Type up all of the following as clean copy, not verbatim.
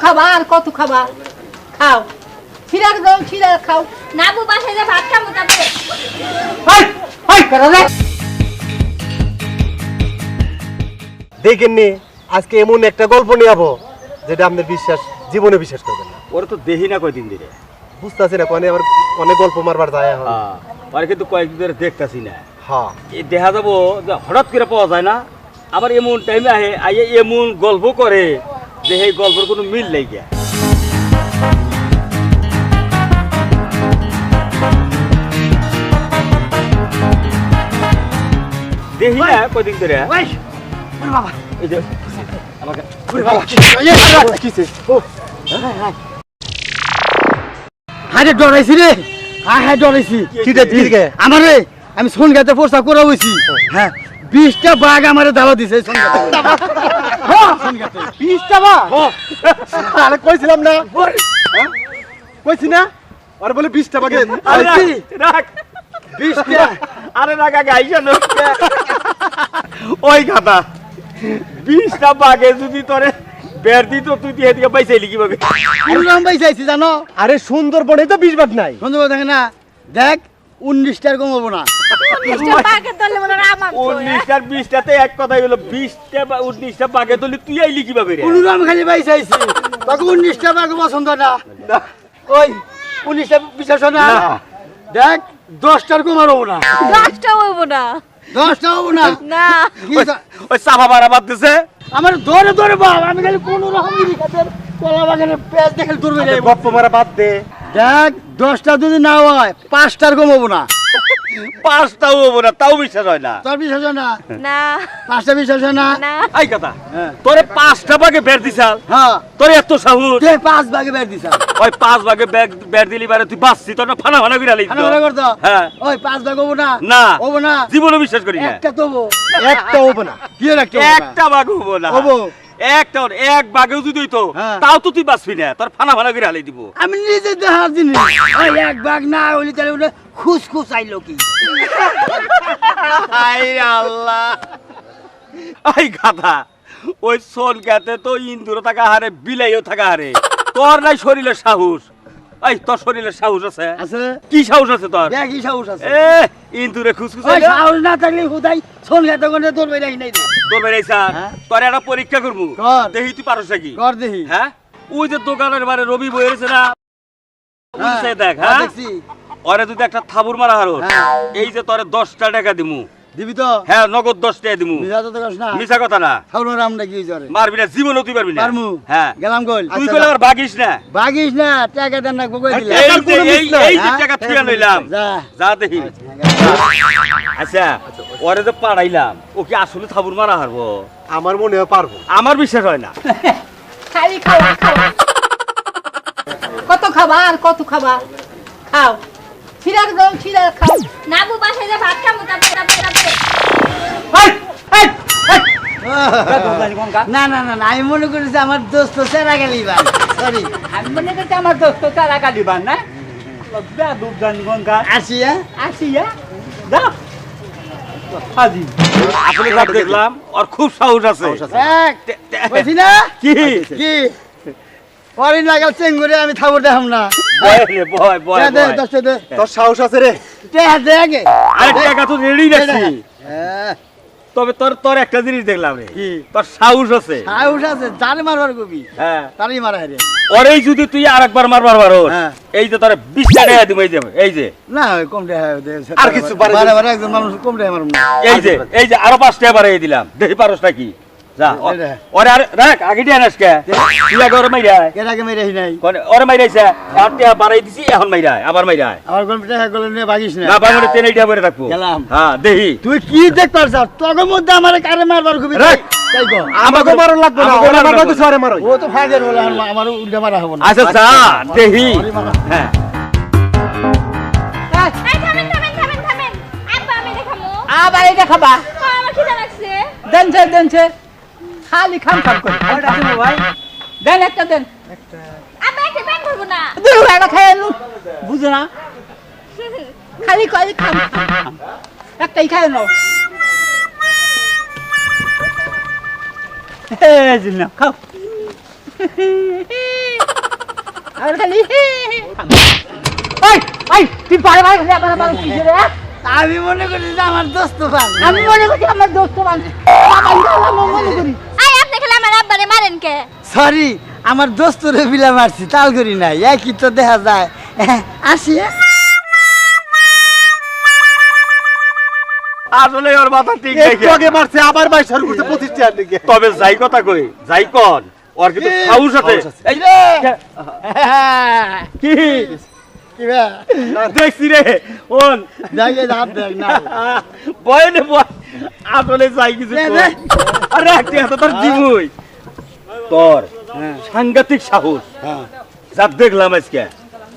খাবা আর কত খাবা? খাও, ছিড়ার দাও, ছিড়া খাও। নাবু বাসায় যা ভাত খাবো তারপরে। দেখেননি আজকে এমন একটা গল্প নিয়ে যাবো যেটা আপনার জীবনে বিশ্বাস করবেন না। ওরা তো দেখি না কয়দিন ধরে। বুঝতেছি না কোনে আবার অনেক গল্প মারবার যায় এখন। ওরা কিন্তু কয়েকদিন ধরে দেখতেছি না। হ্যাঁ, এই দেখা যাবো যে হঠাৎ করে পাওয়া যায় না, আবার এমন টাইমে আইয়ে এমন গল্প করে যে এই গল্পের কোনো মিল নেই গিয়া। দেখি না কয়দিন ধরে। এই যে আমাকে হারে ডরাইছি রে, হ্যাঁ ডরাইছি। আমারে আমি সোন গাতে প্রস্তাব করা হয়েছি। হ্যাঁ 20টা বাঘ আমারে দাওয়া দিছে সোন গাতে। 20টা বা? আরে কইছিলাম না, কইছি না আর বলে 20টা বাগে। আরে রাখ 20টা। আরে রাখ আগে আইসা না ওই কথা 20টা বাঘে যদি তোরে বের দিত তুই দিয়ে দিকে পাইছাইলি কিভাবে? পুরাম ভাই চাইছি জানো। আরে সুন্দরবনে তো 20 বাগ নাই। সুন্দর দেখে না, দেখ 19টার কমাবো না। 19টা পাকে ধরলে মনে হয় আমার তো, 19টার 20টাতে এক কথাই হলো 20টা বা 19টা বাঘে তুলি তুই আইলি কিভাবে রে? পুরাম খালি ভাই চাইছি, তোকে 19টা বাঘ পছন্দ না। ওই 19টা বিশ্বাস না, দেখ 10টার কমাবো না। 10টা হইব না। 10টা হবো না। না ওই সাফা বাড়া বাদ দিছে। আমার ধরে ধরে বাপ, আমি খালি কোন রকম কলা বাগানের পেঁয়াজ দেখে দূরবে যাই। গপ্প মারা বাদ দে। দেখ 10টা যদি না হয় 5টার কমাবো না। 5টাও হবো না, তাও বিশ্বাস হয় না। তোর বিশ্বাস হয় না? না 5টা বিশ্বাস হয় না? না এই কথা তোরে 5টা বাঘে বের দিছাল, হ্যাঁ তোর এত সাহস? তুই 5 ভাগে বের দিছ। ওই 5 ভাগে বের দিলি বারে তুই বাঁচছি, তোর না ফানা ফানা করে আলি। খানা করতো। হ্যাঁ ওই 5 ভাগ হবো না। না হবো না। জীবনে বিশ্বাস করি না। একটা তো হবো। একটা হবে না। কি এর একটা হবো না? একটা বাঘ হবো না। হবো। একটা এক বাঘেও যদি হইতো হ্যাঁ। তাও তো তুই বাঁচবি না, তোর ফানা ফানা করে আলি দিব। আমি নিজে দেখার জিনিস। ওই এক ভাগ না হইলে তাহলে ওটা খুস আইলো কি? হায় আল্লাহ, এই গাধা ওই সোন গাতে তো ইন্দুরও থাকা হারে বিলাইও থাকা হারে, তোর নাই শরীরের সাহস। এই তোর শরীরের সাহস আছে? আছে। কি সাহস আছে তোর? দেখ কি সাহস আছে। এ ইন্দুরে খুসখুস ওই সাহস না থাকলে হুদাই সোন গাতে কোনে তোর বেলাই নাই রে। তোর বেড়াইছা হ্যাঁ। তোর একটা পরীক্ষা করবো, কর। দেখি তুই পারস নাকি। কর দেখি। হ্যাঁ ওই যে দোকানের বারে রবি বইয়েছে না, ওই সে দেখ। হ্যাঁ দেখছি। ওরে যদি একটা থাবুর মারা হারো, হ্যাঁ। এই যে তোরে 10টা টাকা দিমু। দিবি তো? হ্যাঁ নগদ 10 টাকা দিমু। মিছা তো কাজ না। মিছা কথা না। খাওনো রাম নাকি জরে। মারবি না, জীবনও তুই পারবি না। পারমু। হ্যাঁ গেলাম কই। তুই কইলে আর ভাগিস না। ভাগিস না, টাকা দেন না কই দিলা। এই টাকার কোনো যে মিস নাই, এই যে হ্যাঁ? টাকা তুই আনলাম, যা। যা দেখি। আচ্ছা ওরে যে পাড়াইলাম, ও কি আসলে থাবুর মারা হারবো? আমার মনে হয় পারবো। আমার বিশ্বাস হয় না। খালি খাওয়া, খাওয়া। কত খাবা আর কত খাবা? খাও, ছিড়ার দাও, ছিড়া খাও। নাবু বাসায় যা ভাত খাবো তারপরে। না না না না, আমি মনে করেছি আমার দোস্ত সেরা গেলি বা। সরি, আমি মনে করছি আমার দোস্ত তারা কাটিবার না দুধ জানি গঙ্গা আসি হ্যাঁ? আসিয়া যাও হাজি আসলে যা দেখলাম ওর খুব সাহস আছে। দেখ, বলছি না? কি কি? পরে লাগাল চেঙ্গুরে আমি থাবর দেখাম না। বয় রে, বয় বয় দে, বয়। দোস্ত দে। তোর সাহস আছে রে। দে আগে। আরে টাকা তো রেডি রাখছি, হ্যাঁ, তবে তোর তোর একটা জিনিস দেখলাম রে, কি? তোর সাহস আছে। সাহস আছে, যারে মারবার কবি হ্যাঁ তারই মারা হারে। ওরেই যদি তুই আরেকবার মারবার পারোস, হ্যাঁ। এই যে তোর 20টা টাকা দিব। এই যে না ওই কম দেয় আর কিছু বাড়াই বারে বারে একজন মানুষ কম দেয় মারুম না। এই যে আরো 5 টাকা বাড়াই দিলাম, দেখি পারোস নাকি। যা এই রে। ওরে আরে রাখ, আগে দিয়ে আনাস কে তুই আগে ওরে মাইরা এর আগে মেরে নাই। ওরে মাইরাইছে, আর টাকা বাড়াই দিছি, এখন মাইরা আবার মাইরা আমার কম্পিউটার গুলো নিয়ে ভাগিস না। না বাংলা টেনে টাকা ভরে রাখবো। গেলাম। হ্যাঁ দেখি তুই কি দেখ পারছ? তোর মধ্যে আমার কারে মারবার কবি রাখ। তাই কো। আমাকে মারণ লাগবে না, আমাকে ওরা মারণ মারবা লাগবে তো সারে মারো। ও তো ফায়দার বলে আমার উল্টা মারা হবো না। আচ্ছা যা দেখি। হ্যাঁ এই থামেন। আব্বা আমি দেখামু। আবার এটা খাবা? আমার খিদা লাগছে। দেনছে। খালি খাম করে। ওটা শুনো ভাই দেন একটা দেন। আব্বা একটা পেট ভরবো না। দুই একটা খেয়ে নু। বুঝো না? খালি খালি খাম। একটাই খায় নাও। এই যে নাও, খাও আর খালি ওই ওই তুই বারে বারে খালি আমার বাবা কি রে আমি মনে করি যে আমার দোস্ত ভাই আমি মনে করি আমার দোস্ত বান্ধব আমি মনে করি আই আপনি খেলে আমার আব্বারে মারেন কে? সরি আমার দোস্তরে বিলা মারছি তাল করি নাই একই তো দেখা যায় আসি আসলে ওর মাথা ঠিক একটু দেখে আগে মারছে আবার ভাই শুরু করতে 25 টাকার দিকে তবে যাই কথা কই যাই কোন ওর কিন্তু সাহস আছে সাহস আছে। এই রে কি কিবা দেখছি রে ওন দেখে হাত দেখ না বয় নে বয় আসলে যাই কিছু দে, কর। দে। আরে একটা হাতে তোর জিমুই তোর সাংঘাতিক সাহস যা দেখলাম আজকে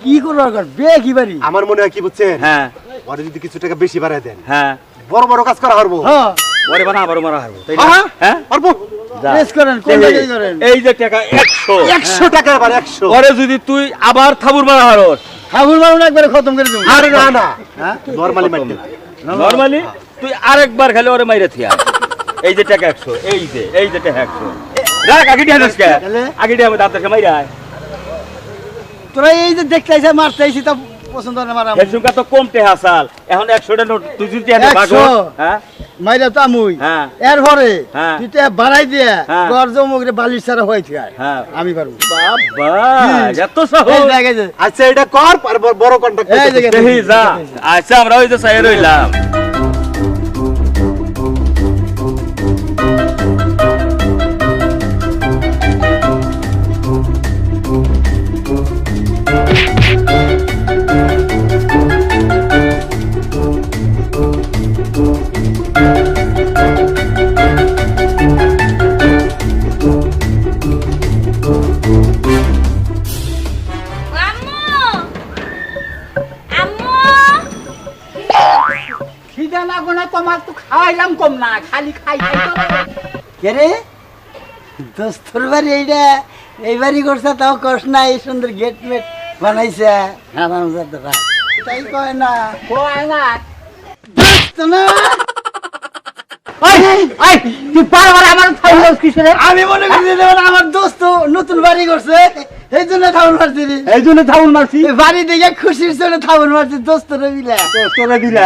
কি করবার কর বে কি বাড়ি আমার মনে হয় কি বুঝছেন হ্যাঁ ওরে যদি কিছু টাকা বেশি বাড়ায় দেন হ্যাঁ বড় বড় কাজ করা পারবো হ্যাঁ ওরে বানা আবারও মারা হারবো তাই না হ্যাঁ হ্যাঁ পারবো যা। প্রেস করেন কোন এই- জায়গায় করেন এই যে টাকা 100 100 টাকা আবার 100 পরে যদি তুই আবার থাবুর মারা হারস হাবুল মারুন একবারে খতম করে দেবো আরে না না হ্যাঁ নরমালি মারতে নরমালি তুই আরেকবার খালি ওরে মাইরে থিয়া এই যে টাকা 100 এই যে টাকা 100 রাখ আগে দিয়ে হারস কে তাহলে? আগে দিয়ে আমি দাঁতকে মাইরা আয় তোরা এই যে দেখতে আইছে মারতে আইছি তা পছন্দ না মারা এর সঙ্গে তো কম টেহা সাল এখন 100 টা নোট তুই যদি এনে 100 ভাগো হ্যাঁ মাইরা তো আমুই হ্যাঁ। এর পরে হ্যাঁ। তুই তো বাড়াই দিয়ে হ্যাঁ। গর জমুগরে বালিশ ছাড়া হয়ে থাকে হ্যাঁ। আমি পারবো বাবা এত এই সাহস জায়গা যে আচ্ছা এটা কর আর বড় কন্টাক্ট এই জায়গা দেহি যা আচ্ছা আমরা ওই যে চাই রইলাম আম্মু আম্মু খিদা লাগো না তোমার তো খাওয়াইলাম কম না খালি খাই খাই কে রে দোস্তর বাড়ি এইটা এই বাড়ি করছে তাও কষ্ট না এই সুন্দর গেট মেট বানাইছে আরাম যাত্রা তাই কয় না কয় না দোস্ত না ওই ওই তুই বারবার আমার খাইলাস কিসে আমি মনে করি যে যেমন আমার দোস্ত নতুন বাড়ি করছে এই জন্য থাউন মারছি রে। এই জন্য থাউন মারছি এই বাড়ি দেখে খুশির জন্য থাউন মারছি দোস্তরে মিলে তোরা দিলা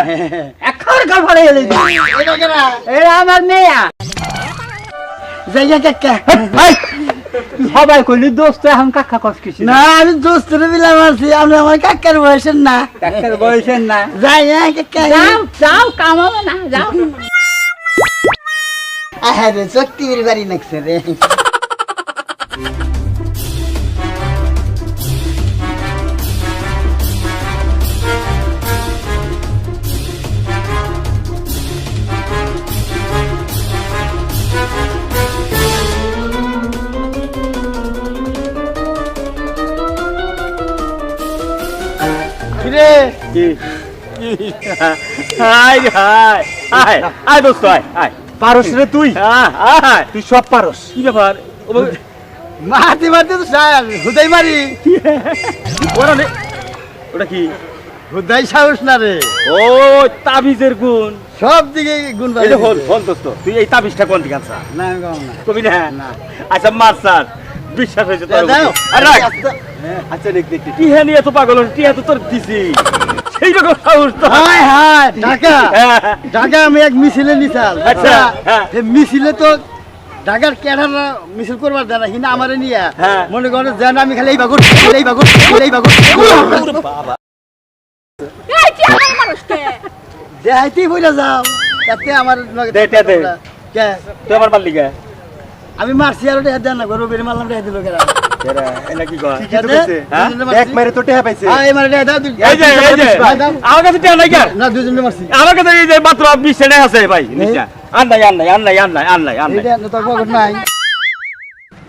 এখন কাল ফাড়ে এলে এটা কেনা এরা আমার মেয়া জায়গা কাকা সবাই কইলি দোস্ত এখন কাকা কস কিসে না আমি দোস্তরে মিলে মারছি আমি আমার কাকার বয়সের না ডাক্তার বয়সের না যাই হ্যাঁ কাকা যাও যাও কামাবো না যাও আরে শক্তির বাড়ি নাকছে রে কিরে কি হাই হাই হাই আয় দোস্ত আয় আয় পারস রে তুই আয় তুই সব পারস কি ব্যাপার মারতে মারতে তো স্যার হুদাই মারি ওরা নে ওটা কি হুদাই সাহস না রে ও তাবিজের গুণ সব দিকে গুণ এই যে হল হল দোস্ত তুই এই তাবিজটা কোন দিকে আনছা না আমি কম না কবি না আচ্ছা মার স্যার বিশ্বাস হয়েছে তোর দাও। আর রাখ আচ্ছা দেখ দেখ কি হ্যাঁ নিয়ে এত পাগল হল টিয়া তো তোর দিছি সেই রকম সাহস তো হায় হায় ঢাকা হ্যাঁ। ঢাকা আমি এক মিছিলে নিছাল আচ্ছা, হ্যাঁ। এই মিছিলে তো ঢাকার কেডারা মিছিল করবার দেয় না কিন্তু আমারে নিয়ে হ্যাঁ। মনে করেন যেন আমি খালি এই বাগুর এই বাগুর এই বাগুর এই তুই আমার মানুষ কে? দেখাইতেই বইলা যাও তাতে আমার লগে দে, দে, দে। কে তুই আমার মারলি কে আমি মারছি আর ওটা দেন না গরু বের মারলাম রেখে দিল কেরা এটা কি কয় কি তো কইছে হ্যাঁ? এক মারে তো টেহা পাইছে এই মারে দাও দুই এই যে আমার কাছে টিয়া নাই কেন না দুজনে মারছি আমার কাছে এই যে মাত্র 20 টাকা আছে ভাই নিচা আন নাই এইটা তো পকেট নাই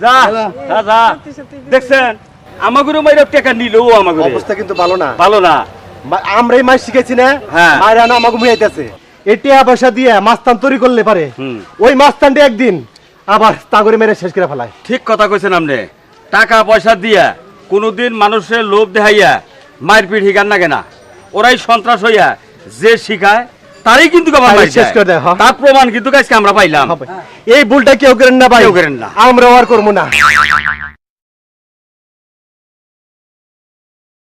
যা যা যা দেখছেন আমাগুলো মাইরা টাকা নিলো আমাগুলো অবস্থা কিন্তু ভালো না ভালো না আমরাই মাছ শিখেছি না হ্যাঁ। মায়েরা না আমাকে মুইয়াইতেছে এই টিয়া পয়সা দিয়ে মাস্তান তৈরি করলে পারে হুম। ওই মাস্তানটা একদিন আবার তাগরে মেরে শেষ করে ফেলায় ঠিক কথা কইছেন আপনি টাকা পয়সা দিয়া কোনোদিন মানুষের লোভ দেখাইয়া মায়ের পিঠ হিগান না কেনা ওরাই সন্ত্রাস হইয়া যে শিখায় তারই কিন্তু আবার তারই মাইর শেষ যায়। করে দেয়, হ্যাঁ। তার প্রমাণ কিন্তু আজকে আমরা পাইলাম এই ভুলটা কেউ করেন না ভাই কেউ করেন না। আমরা আর করবো না